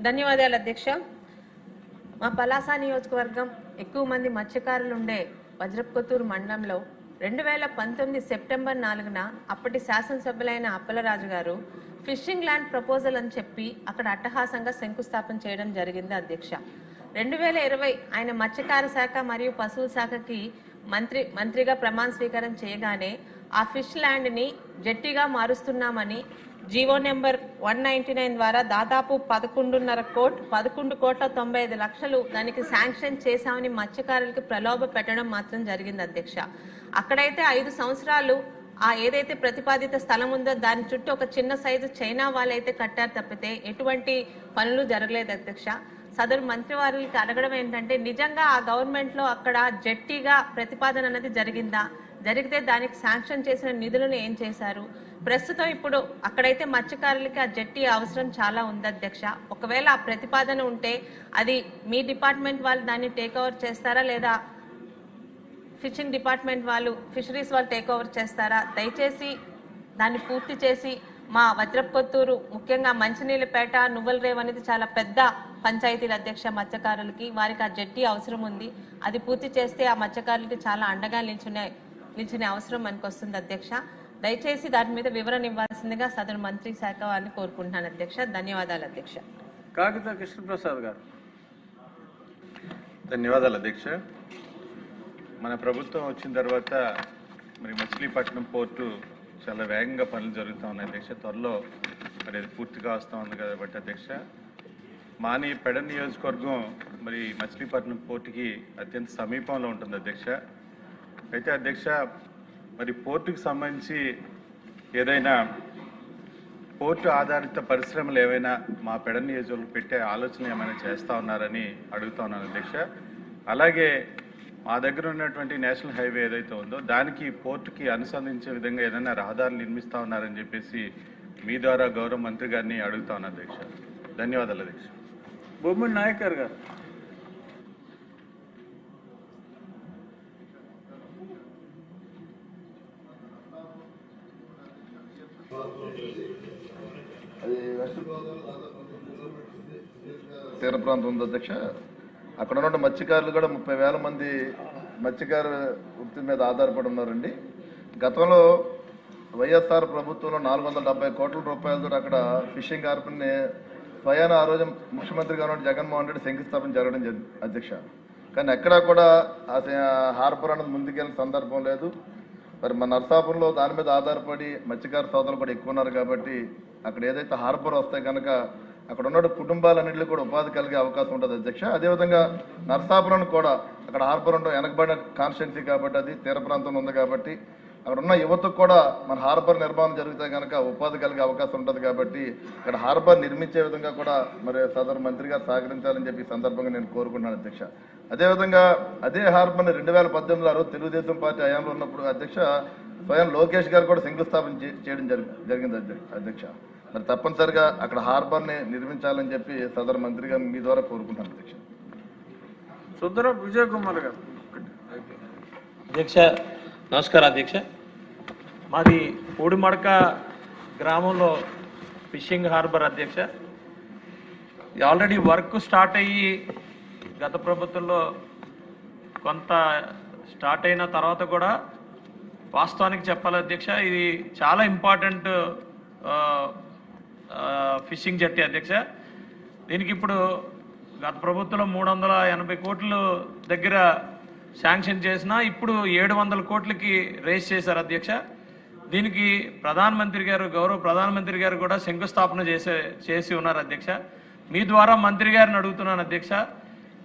ధన్యవాదాలు అధ్యక్ష. మా పలాస నియోజకవర్గం ఎక్కువ మంది మత్స్యకారులు ఉండే వజ్రపుకొత్తూరు మండలంలో 2019 సెప్టెంబర్ 4న అప్పటి శాసనసభ్యులైన అప్పలరాజు గారు ఫిషింగ్ ల్యాండ్ ప్రపోజల్ అని చెప్పి అక్కడ అట్టహాసంగా శంకుస్థాపన చేయడం జరిగింది అధ్యక్ష. 2020 ఆయన మత్స్యకార శాఖ మరియు పశువుల శాఖకి మంత్రిగా ప్రమాణ స్వీకారం చేయగానే ఆ ఫిష్ ల్యాండ్ని జట్టిగా మారుస్తున్నామని జీవో నెంబర్ 199 ద్వారా దాదాపు 11,90,00,000 దానికి శాంక్షన్ చేశామని మత్స్యకారులకి ప్రలోభ పెట్టడం మాత్రం జరిగింది అధ్యక్ష. అక్కడైతే 5 సంవత్సరాలు ఆ ఏదైతే ప్రతిపాదిత స్థలం ఉందో దాని చుట్టూ ఒక చిన్న సైజు చైనా వాళ్ళైతే కట్టారు తప్పితే ఎటువంటి పనులు జరగలేదు అధ్యక్ష. సదరు మంత్రి వారికి అడగడం ఏంటంటే నిజంగా ఆ గవర్నమెంట్ లో అక్కడ జట్టిగా ప్రతిపాదన అనేది జరిగిందా, జరిగితే దానికి శాంక్షన్ చేసిన నిధులను ఏం చేశారు? ప్రస్తుతం ఇప్పుడు అక్కడైతే మత్స్యకారులకి ఆ జట్టి అవసరం చాలా ఉంది అధ్యక్ష. ఒకవేళ ఆ ప్రతిపాదన ఉంటే అది మీ డిపార్ట్మెంట్ వాళ్ళు దాన్ని టేక్ ఓవర్ చేస్తారా లేదా ఫిషింగ్ డిపార్ట్మెంట్ వాళ్ళు ఫిషరీస్ వాళ్ళు టేక్ ఓవర్ చేస్తారా? దయచేసి దాన్ని పూర్తి చేసి మా వజ్రపుకొత్తూరు ముఖ్యంగా మంచినీళ్ళపేట నువ్వుల రేవ్ అనేది చాలా పెద్ద పంచాయతీల అధ్యక్ష. మత్స్యకారులకి వారికి ఆ జట్టి అవసరం ఉంది. అది పూర్తి చేస్తే ఆ మత్స్యకారులకి చాలా అండగా నిల్చునే అవసరం మనకు వస్తుంది అధ్యక్ష. దయచేసి దాని మీద వివరణ ఇవ్వాల్సిందిగా సదరు మంత్రి శాఖ వారిని కోరుకుంటున్నాను అధ్యక్ష. ధన్యవాదాలు అధ్యక్ష. కాగిత కృష్ణప్రసాద్ గారు. ధన్యవాదాలు అధ్యక్ష. మన ప్రభుత్వం వచ్చిన తర్వాత మరి మచిలీపట్నం పోర్టు చాలా వేగంగా పనులు జరుగుతూ ఉన్నాయి అధ్యక్ష. త్వరలో మరి అది పూర్తిగా వస్తూ ఉంది కాబట్టి అధ్యక్ష మాని పెడ నియోజకవర్గం మరి మచిలీపట్నం పోర్టుకి అత్యంత సమీపంలో ఉంటుంది అధ్యక్ష. అయితే అధ్యక్ష మరి పోర్టుకు సంబంధించి ఏదైనా పోర్టు ఆధారిత పరిశ్రమలు ఏవైనా మా పెడ నియోజకవర్గం పెట్టే ఆలోచన ఏమైనా చేస్తూ ఉన్నారని అడుగుతా ఉన్నాను అధ్యక్ష. అలాగే మా దగ్గర ఉన్నటువంటి నేషనల్ హైవే ఏదైతే ఉందో దానికి పోర్టుకి అనుసంధించే విధంగా ఏదైనా రహదారులు నిర్మిస్తూ ఉన్నారని చెప్పేసి మీ ద్వారా గౌరవ మంత్రి గారిని అడుగుతా ఉన్నాను అధ్యక్ష. ధన్యవాదాలు అధ్యక్ష. బొమ్మిడి నాయకర్ గారు. తీర ప్రాంతం ఉంది అధ్యక్ష. అక్కడ ఉన్న మత్స్యకారులు కూడా 30,000 మంది మత్స్యకార వృత్తి మీద ఆధారపడి ఉన్నారండి. గతంలో వైఎస్ఆర్ ప్రభుత్వంలో 470 కోట్ల రూపాయలతో అక్కడ ఫిషింగ్ హార్బర్ని స్వయాన ఆ రోజు ముఖ్యమంత్రి గారు జగన్మోహన్ రెడ్డి శంకుస్థాపన జరగడం అధ్యక్ష. కానీ ఎక్కడా కూడా ఆ హార్బర్ అనేది ముందుకెళ్ళిన సందర్భం లేదు. మరి మన నర్సాపురంలో దాని మీద ఆధారపడి మత్స్యకార సోదరులు కూడా ఎక్కువ ఉన్నారు కాబట్టి అక్కడ ఏదైతే హార్బర్ వస్తే కనుక అక్కడ ఉన్న కుటుంబాలన్నింటిలో కూడా ఉపాధి కలిగే అవకాశం ఉంటుంది అధ్యక్ష. అదేవిధంగా నర్సాపురం కూడా అక్కడ హార్బర్ ఉండడం వెనకబడిన కాన్స్టిట్యున్సీ కాబట్టి అది తీర ప్రాంతంలో ఉంది కాబట్టి అక్కడ ఉన్న యువతకు కూడా మన హార్బర్ నిర్మాణం జరిగితే కనుక ఉపాధి కలిగే అవకాశం ఉంటుంది కాబట్టి ఇక్కడ హార్బర్ నిర్మించే విధంగా కూడా మరి సదరు మంత్రి గారు సహకరించాలని చెప్పి ఈ సందర్భంగా నేను కోరుకుంటున్నాను అధ్యక్ష. అదేవిధంగా అదే హార్బర్ని 2018లో తెలుగుదేశం పార్టీ హయాంలో ఉన్నప్పుడు అధ్యక్ష స్వయం లోకేష్ గారు కూడా శంకుస్థాపన చేయడం జరిగింది అధ్యక్ష. మరి తప్పనిసరిగా అక్కడ హార్బర్ని నిర్మించాలని చెప్పి సదరు మంత్రిగా మీ ద్వారా కోరుకుంటున్నాను అధ్యక్ష. సుందరం విజయ్ కుమార్ గారు. అధ్యక్ష నమస్కారం అధ్యక్ష. మాది పూడిమడక గ్రామంలో ఫిషింగ్ హార్బర్ అధ్యక్ష. ఆల్రెడీ వర్క్ స్టార్ట్ అయ్యి గత ప్రభుత్వంలో కొంత స్టార్ట్ అయిన తర్వాత కూడా వాస్తవానికి చెప్పాలి అధ్యక్ష ఇది చాలా ఇంపార్టెంట్ ఫిషింగ్ జట్టి అధ్యక్ష. దీనికి ఇప్పుడు గత ప్రభుత్వంలో 380 కోట్లు దగ్గర శాంక్షన్ చేసినా ఇప్పుడు 700 కోట్లకి రేస్ చేశారు అధ్యక్ష. దీనికి గౌరవ ప్రధానమంత్రి గారు కూడా శంకుస్థాపన చేసి ఉన్నారు అధ్యక్ష. మీ ద్వారా మంత్రి గారిని అడుగుతున్నాను అధ్యక్ష,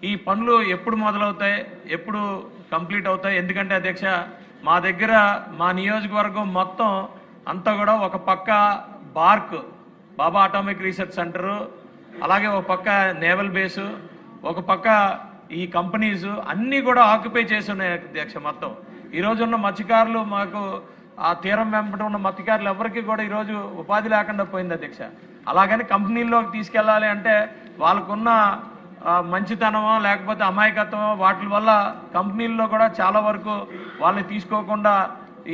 ఈ పనులు ఎప్పుడు మొదలవుతాయి, ఎప్పుడు కంప్లీట్ అవుతాయి? ఎందుకంటే అధ్యక్ష మా దగ్గర మా నియోజకవర్గం మొత్తం అంతా కూడా ఒక పక్క బార్క్ బాబా అటామిక్ రీసెర్చ్ సెంటరు, అలాగే ఒక పక్క నేవల్ బేసు, ఒక పక్క ఈ కంపెనీస్ అన్నీ కూడా ఆక్యుపై చేసి ఉన్నాయి అధ్యక్ష. మొత్తం ఈరోజు ఉన్న మత్స్యకారులు మాకు ఆ తీరం వెంబట ఉన్న మత్స్యకారులు ఎవరికి కూడా ఈరోజు ఉపాధి లేకుండా పోయింది అధ్యక్ష. అలాగని కంపెనీల్లోకి తీసుకెళ్ళాలి అంటే వాళ్ళకున్న మంచితనమో లేకపోతే అమాయకత్వమో వాటి వల్ల కంపెనీల్లో కూడా చాలా వరకు వాళ్ళని తీసుకోకుండా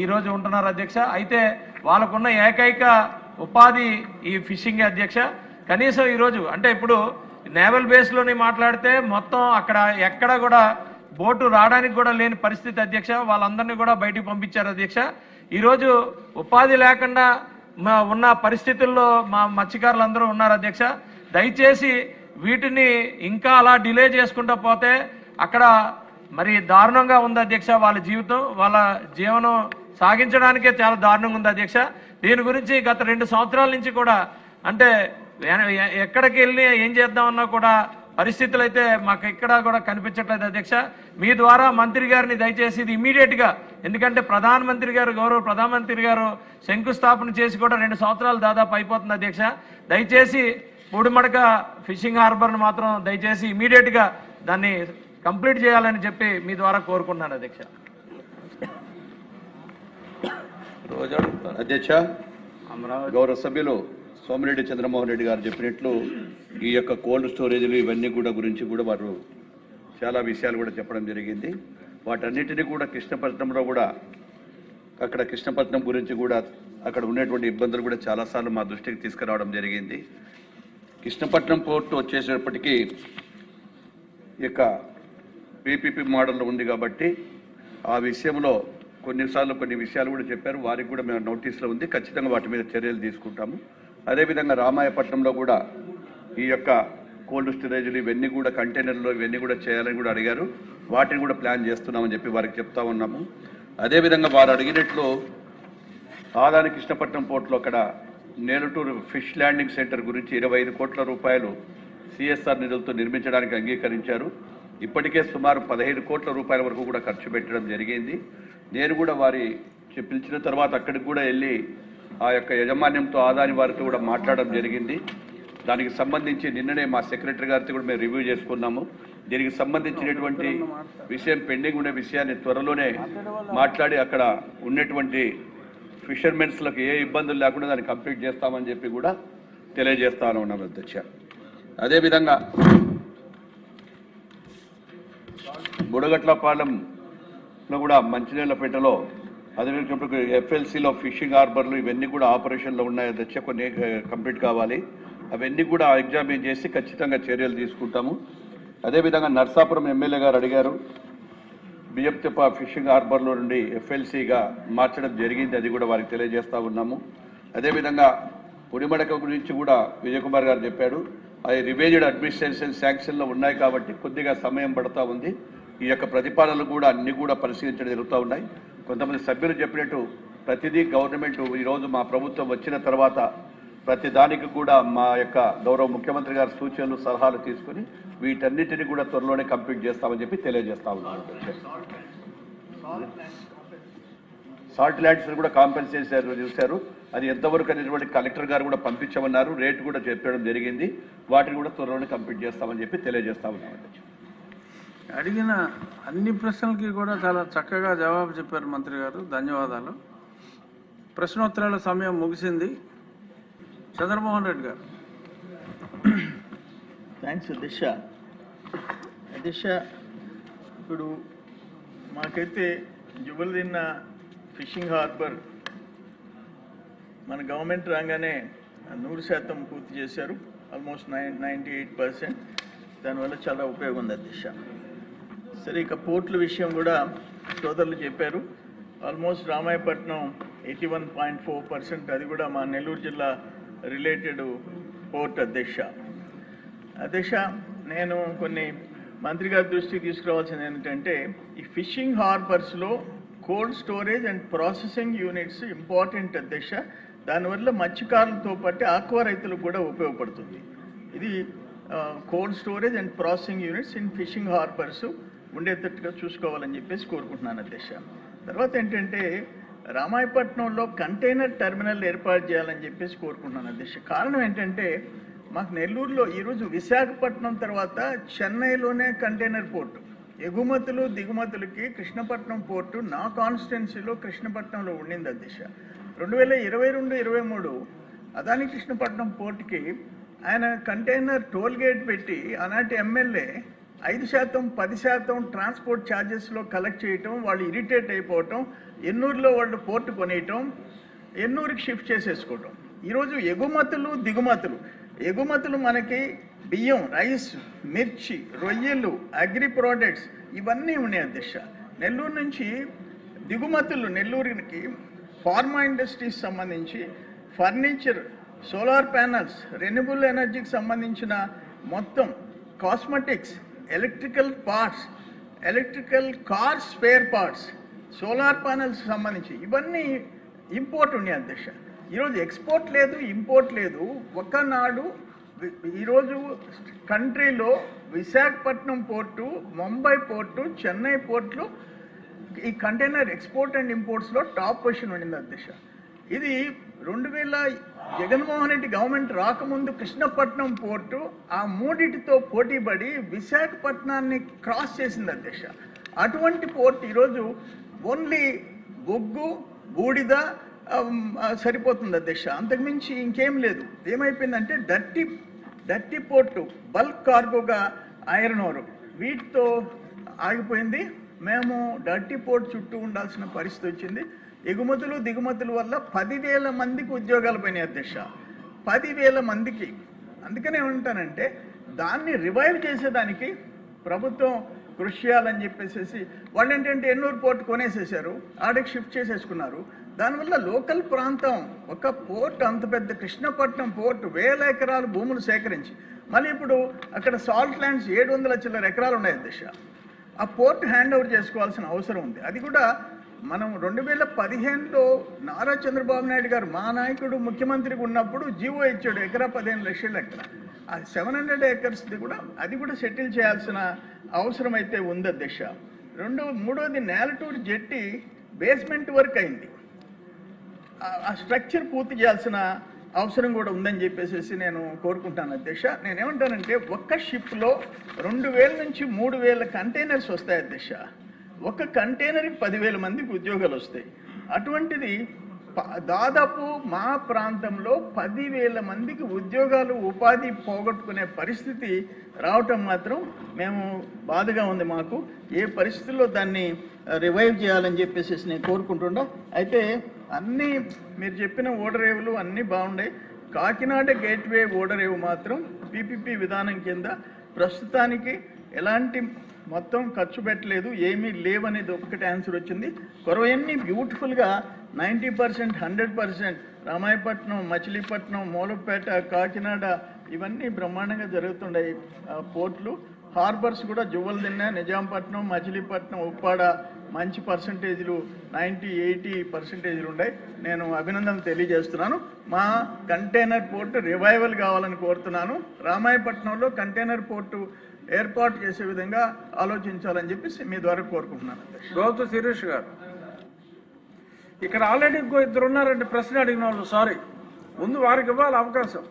ఈరోజు ఉంటున్నారు అధ్యక్ష. అయితే వాళ్ళకున్న ఏకైక ఉపాధి ఈ ఫిషింగ్ అధ్యక్ష. కనీసం ఈరోజు అంటే ఇప్పుడు నేవల్ బేస్లోని మాట్లాడితే మొత్తం అక్కడ ఎక్కడ కూడా బోటు రావడానికి కూడా లేని పరిస్థితి అధ్యక్ష. వాళ్ళందరినీ కూడా బయటికి పంపించారు అధ్యక్ష. ఈరోజు ఉపాధి లేకుండా ఉన్న పరిస్థితుల్లో మా మత్స్యకారులందరూ ఉన్నారు అధ్యక్ష. దయచేసి వీటిని ఇంకా అలా డిలే చేసుకుంటూ పోతే అక్కడ మరి దారుణంగా ఉంది అధ్యక్ష. వాళ్ళ జీవితం, వాళ్ళ జీవనం సాగించడానికే చాలా దారుణంగా ఉంది అధ్యక్ష. దీని గురించి గత 2 సంవత్సరాల నుంచి కూడా అంటే ఎక్కడికి వెళ్ళి ఏం చేద్దామన్నా కూడా పరిస్థితులు అయితే మాకు ఇక్కడ కూడా కనిపించట్లేదు అధ్యక్ష. మీ ద్వారా మంత్రి గారిని దయచేసి ఇది ఇమీడియట్గా, ఎందుకంటే ప్రధానమంత్రి గారు, గౌరవ ప్రధానమంత్రి గారు శంకుస్థాపన చేసి కూడా 2 సంవత్సరాలు దాదాపు అయిపోతుంది అధ్యక్ష. దయచేసి పూడిమడక ఫిషింగ్ హార్బర్ను మాత్రం దయచేసి ఇమీడియట్గా దాన్ని కంప్లీట్ చేయాలని చెప్పి మీ ద్వారా కోరుకుంటున్నాను అధ్యక్ష. అధ్యక్ష, గౌరవ సభ్యులు సోమిరెడ్డి చంద్రమోహన్ రెడ్డి గారు చెప్పినట్లు ఈ యొక్క కోల్డ్ స్టోరేజ్లు ఇవన్నీ కూడా గురించి కూడా వారు చాలా విషయాలు కూడా చెప్పడం జరిగింది. వాటన్నిటినీ కూడా కృష్ణపట్నంలో కూడా అక్కడ కృష్ణపట్నం గురించి కూడా అక్కడ ఉన్నటువంటి ఇబ్బందులు కూడా చాలాసార్లు మా దృష్టికి తీసుకురావడం జరిగింది. కృష్ణపట్నం పోర్టు వచ్చేసేపటికి ఇక పీపీపీ మోడల్లో ఉంది కాబట్టి ఆ విషయంలో కొన్నిసార్లు కొన్ని విషయాలు కూడా చెప్పారు. వారికి కూడా మేము నోటీసులో ఉంది, ఖచ్చితంగా వాటి మీద చర్యలు తీసుకుంటాము. అదేవిధంగా రామాయపట్నంలో కూడా ఈ యొక్క కోల్డ్ స్టోరేజ్లు ఇవన్నీ కూడా కంటైనర్లు ఇవన్నీ కూడా చేయాలని కూడా అడిగారు. వాటిని కూడా ప్లాన్ చేస్తున్నామని చెప్పి వారికి చెప్తా ఉన్నాము. అదేవిధంగా వారు అడిగినట్లు ఆదాని కృష్ణపట్నం పోర్టులో అక్కడ నేలటూరు ఫిష్ ల్యాండింగ్ సెంటర్ గురించి 25 కోట్ల రూపాయలు సిఎస్ఆర్ నిధులతో నిర్మించడానికి అంగీకరించారు. ఇప్పటికే సుమారు 15 కోట్ల రూపాయల వరకు కూడా ఖర్చు పెట్టడం జరిగింది. నేను కూడా వారి పిలిచిన తర్వాత అక్కడికి కూడా వెళ్ళి ఆ యొక్క యాజమాన్యంతో ఆదాని వారితో కూడా మాట్లాడడం జరిగింది. దానికి సంబంధించి నిన్ననే మా సెక్రటరీ గారితో కూడా మేము రివ్యూ చేసుకున్నాము. దీనికి సంబంధించినటువంటి విషయం పెండింగ్ ఉండే విషయాన్ని త్వరలోనే మాట్లాడి అక్కడ ఉన్నటువంటి ఫిషర్మెన్స్లకు ఏ ఇబ్బందులు లేకుండా దాన్ని కంప్లీట్ చేస్తామని చెప్పి కూడా తెలియజేస్తా ఉన్నాం అధ్యక్ష. అదేవిధంగా బుడగట్లపాలెంలో కూడా మంచినీళ్ళపేటలో అదేవిధంగా ఎఫ్ఎల్సీలో ఫిషింగ్ హార్బర్లు ఇవన్నీ కూడా ఆపరేషన్లో ఉన్నాయి అధ్యక్ష. కొన్ని కంప్లీట్ కావాలి, అవన్నీ కూడా ఎగ్జామిన్ చేసి ఖచ్చితంగా చర్యలు తీసుకుంటాము. అదేవిధంగా నర్సాపురం ఎమ్మెల్యే గారు అడిగారు, బియ్యప్తిప్ప ఫిషింగ్ హార్బర్లో నుండి ఎఫ్ఎల్సీగా మార్చడం జరిగింది, అది కూడా వారికి తెలియజేస్తూ ఉన్నాము. అదేవిధంగా పొడిమడక గురించి కూడా విజయ్ కుమార్ గారు చెప్పాడు. అది రివేజ్డ్ అడ్మినిస్ట్రేషన్ శాంక్షన్లో ఉన్నాయి కాబట్టి కొద్దిగా సమయం పడుతూ ఉంది. ఈ యొక్క ప్రతిపాదనలు కూడా అన్ని కూడా పరిశీలించడం జరుగుతూ ఉన్నాయి. కొంతమంది సభ్యులు చెప్పినట్టు ప్రతిదీ గవర్నమెంట్ ఈరోజు మా ప్రభుత్వం వచ్చిన తర్వాత ప్రతి దానికి కూడా మా యొక్క గౌరవ ముఖ్యమంత్రి గారి సూచనలు సలహాలు తీసుకుని వీటన్నిటిని కూడా త్వరలోనే కంప్లీట్ చేస్తామని చెప్పి తెలియజేస్తా ఉన్నాను. సాల్ట్ ల్యాండ్స్ కూడా కాంపెన్సేషన్ చూశారు, అది ఎంతవరకు అనేటువంటి కలెక్టర్ గారు కూడా పంపించమన్నారు, రేటు కూడా చెప్పడం జరిగింది. వాటిని కూడా త్వరలోనే కంప్లీట్ చేస్తామని చెప్పి తెలియజేస్తా ఉన్నామండి. అడిగిన అన్ని ప్రశ్నలకి కూడా చాలా చక్కగా జవాబు చెప్పారు మంత్రి గారు, ధన్యవాదాలు. ప్రశ్నోత్తరాల సమయం ముగిసింది. చంద్రమోహన్ రెడ్డి గారు. థ్యాంక్స్ దిశ. దిశ, ఇప్పుడు మాకైతే జుబుల్దిన్న ఫిషింగ్ హార్బర్ మన గవర్నమెంట్ రాగానే 100% పూర్తి చేశారు, ఆల్మోస్ట్ 98%. దానివల్ల చాలా ఉపయోగం ఉంది దిశ. సరే, ఇక పోర్టుల విషయం కూడా సోదరులు చెప్పారు. ఆల్మోస్ట్ రామాయపట్నం 81.4%, అది కూడా మా నెల్లూరు జిల్లా రిలేటెడ్ పోర్ట్ అధ్యక్ష. నేను కొన్ని మంత్రి గారి దృష్టికి తీసుకురావాల్సింది ఏంటంటే, ఈ ఫిషింగ్ హార్బర్స్లో cold storage and processing units important అధ్యక్ష. దానివల్ల మత్స్యకారులతో పాటు ఆక్వా రైతులకు కూడా ఉపయోగపడుతుంది. ఇది cold storage and processing units in fishing harbours ఉండేటట్టుగా చూసుకోవాలని చెప్పేసి కోరుకుంటున్నాను అధ్యక్ష. తర్వాత ఏంటంటే, రామాయపట్నంలో కంటైనర్ టెర్మినల్ ఏర్పాటు చేయాలని చెప్పేసి కోరుకుంటున్నాను అధ్యక్ష. కారణం ఏంటంటే, మాకు నెల్లూరులో ఈరోజు విశాఖపట్నం తర్వాత చెన్నైలోనే కంటైనర్ పోర్టు, ఎగుమతులు దిగుమతులకి కృష్ణపట్నం పోర్టు నా కాన్స్టిట్యున్సీలో కృష్ణపట్నంలో ఉండింది అధ్యక్ష. 2022-23 అదాని కృష్ణపట్నం పోర్టుకి ఆయన కంటైనర్ టోల్ గేట్ పెట్టి ఆనాటి ఎమ్మెల్యే 5%, 10% ట్రాన్స్పోర్ట్ ఛార్జెస్లో కలెక్ట్ చేయటం, వాళ్ళు ఇరిటేట్ అయిపోవటం, ఎన్నూరులో వాళ్ళు పోర్టు కొనేయటం, ఎన్నూరుకి షిఫ్ట్ చేసేసుకోవటం. ఈరోజు ఎగుమతులు దిగుమతులు ఎగుమతులు మనకి బియ్యం, రైస్, మిర్చి, రొయ్యలు, అగ్రి ప్రోడక్ట్స్ ఇవన్నీ ఉన్నాయి అధ్యక్ష. నెల్లూరు నుంచి దిగుమతులు, నెల్లూరుకి ఫార్మా ఇండస్ట్రీస్ సంబంధించి ఫర్నిచర్, సోలార్ ప్యానల్స్, రెన్యూబుల్ ఎనర్జీకి సంబంధించిన మొత్తం cosmetics, electrical parts, electrical car spare parts, solar panels సంబంధించి ఇవన్నీ ఇంపోర్ట్ ఉన్నాయి అధ్యక్ష. ఈరోజు ఎక్స్పోర్ట్ లేదు, ఇంపోర్ట్ లేదు. ఒకనాడు ఈరోజు కంట్రీలో విశాఖపట్నం పోర్టు, ముంబై పోర్టు, చెన్నై పోర్టులు ఈ కంటైనర్ ఎక్స్పోర్ట్ అండ్ ఇంపోర్ట్స్లో టాప్ పొజిషన్ ఉండింది అధ్యక్ష. ఇది 2000 జగన్మోహన్ రెడ్డి గవర్నమెంట్ రాకముందు కృష్ణపట్నం పోర్టు ఆ మూడిటితో పోటీపడి విశాఖపట్నాన్ని క్రాస్ చేసింది అధ్యక్ష. అటువంటి పోర్ట్ ఈరోజు ఓన్లీ బొగ్గు, బూడిద సరిపోతుంది అధ్యక్ష, అంతకుమించి ఇంకేం లేదు. ఏమైపోయిందంటే డర్టీ పోర్టు, బల్క్ కార్గోగా ఐరన్ ఓర్ వీటితో ఆగిపోయింది. మేము డర్టీ పోర్ట్ చుట్టూ ఉండాల్సిన పరిస్థితి వచ్చింది. ఎగుమతులు దిగుమతుల వల్ల 10,000 మందికి ఉద్యోగాలు పోయినాయి అధ్యక్ష, 10,000 మందికి. అందుకనే ఏమంటానంటే దాన్ని రివైవ్ చేసేదానికి ప్రభుత్వం కృషి చేయాలని చెప్పేసి వాళ్ళు ఏంటంటే ఎన్నూరు పోర్ట్ కొనేసేసారు, ఆడికి షిఫ్ట్ చేసేసుకున్నారు. దానివల్ల లోకల్ ప్రాంతం ఒక పోర్ట్, అంత పెద్ద కృష్ణపట్నం పోర్ట్ 1000 ఎకరాలు భూములు సేకరించి మళ్ళీ ఇప్పుడు అక్కడ సాల్ట్ ల్యాండ్స్ 700 చిల్లర ఎకరాలు ఉన్నాయి అధ్యక్ష. ఆ పోర్ట్ హ్యాండ్ ఓవర్ చేసుకోవాల్సిన అవసరం ఉంది. అది కూడా మనం 2015లో నారా చంద్రబాబు నాయుడు గారు మా నాయకుడు ముఖ్యమంత్రిగా ఉన్నప్పుడు జీవో ఇచ్చాడు, ఎకరా 15 లక్షల ఎకరా. ఆ 700 ఏకర్స్ది కూడా అది కూడా సెటిల్ చేయాల్సిన అవసరం అయితే ఉంది అధ్యక్ష. మూడోది నేలటూరు జెట్టి బేస్మెంట్ వర్క్ అయింది, ఆ స్ట్రక్చర్ పూర్తి చేయాల్సిన అవసరం కూడా ఉందని చెప్పేసి నేను కోరుకుంటాను అధ్యక్ష. నేనేమంటానంటే ఒక్క షిప్లో 2000 నుంచి 3000 కంటైనర్స్ వస్తాయి అధ్యక్ష. ఒక కంటైనర్కి 10,000 మందికి ఉద్యోగాలు వస్తాయి. అటువంటిది దాదాపు మా ప్రాంతంలో 10,000 మందికి ఉద్యోగాలు, ఉపాధి పోగొట్టుకునే పరిస్థితి రావటం మాత్రం మేము బాధగా ఉంది. మాకు ఏ పరిస్థితుల్లో దాన్ని రివైవ్ చేయాలని చెప్పేసి నేను కోరుకుంటున్నా. అయితే అన్నీ మీరు చెప్పిన ఓడరేవులు అన్నీ బాగున్నాయి. కాకినాడ గేట్వే ఓడరేవు మాత్రం పీపీపీ విధానం కింద ప్రస్తుతానికి ఎలాంటి మొత్తం ఖర్చు పెట్టలేదు, ఏమీ లేవనేది ఒకటి ఆన్సర్ వచ్చింది. కొరవన్నీ బ్యూటిఫుల్గా 90%, 100% రామాయపట్నం, మచిలీపట్నం, మూలపేట, కాకినాడ ఇవన్నీ బ్రహ్మాండంగా జరుగుతుంటాయి పోర్ట్లు. హార్బర్స్ కూడా జువ్వలదిన్నె, నిజాంపట్నం, మచిలీపట్నం, ఉప్పాడ మంచి పర్సంటేజ్లు 90-80% ఉన్నాయి. నేను అభినందనలు తెలియజేస్తున్నాను. మా కంటైనర్ పోర్టు రివైవల్ కావాలని కోరుతున్నాను. రామాయపట్నంలో కంటైనర్ పోర్టు ఏర్పాటు చేసే విధంగా ఆలోచించాలని చెప్పి మీ ద్వారా కోరుకుంటున్నాను. గౌతు శిరీష్ గారు, ఇక్కడ ఆల్రెడీ ఇంకో 2 ఉన్నారండి ప్రశ్న అడిగిన వాళ్ళు. సారీ, ముందు వారికి ఇవ్వాలి అవకాశం.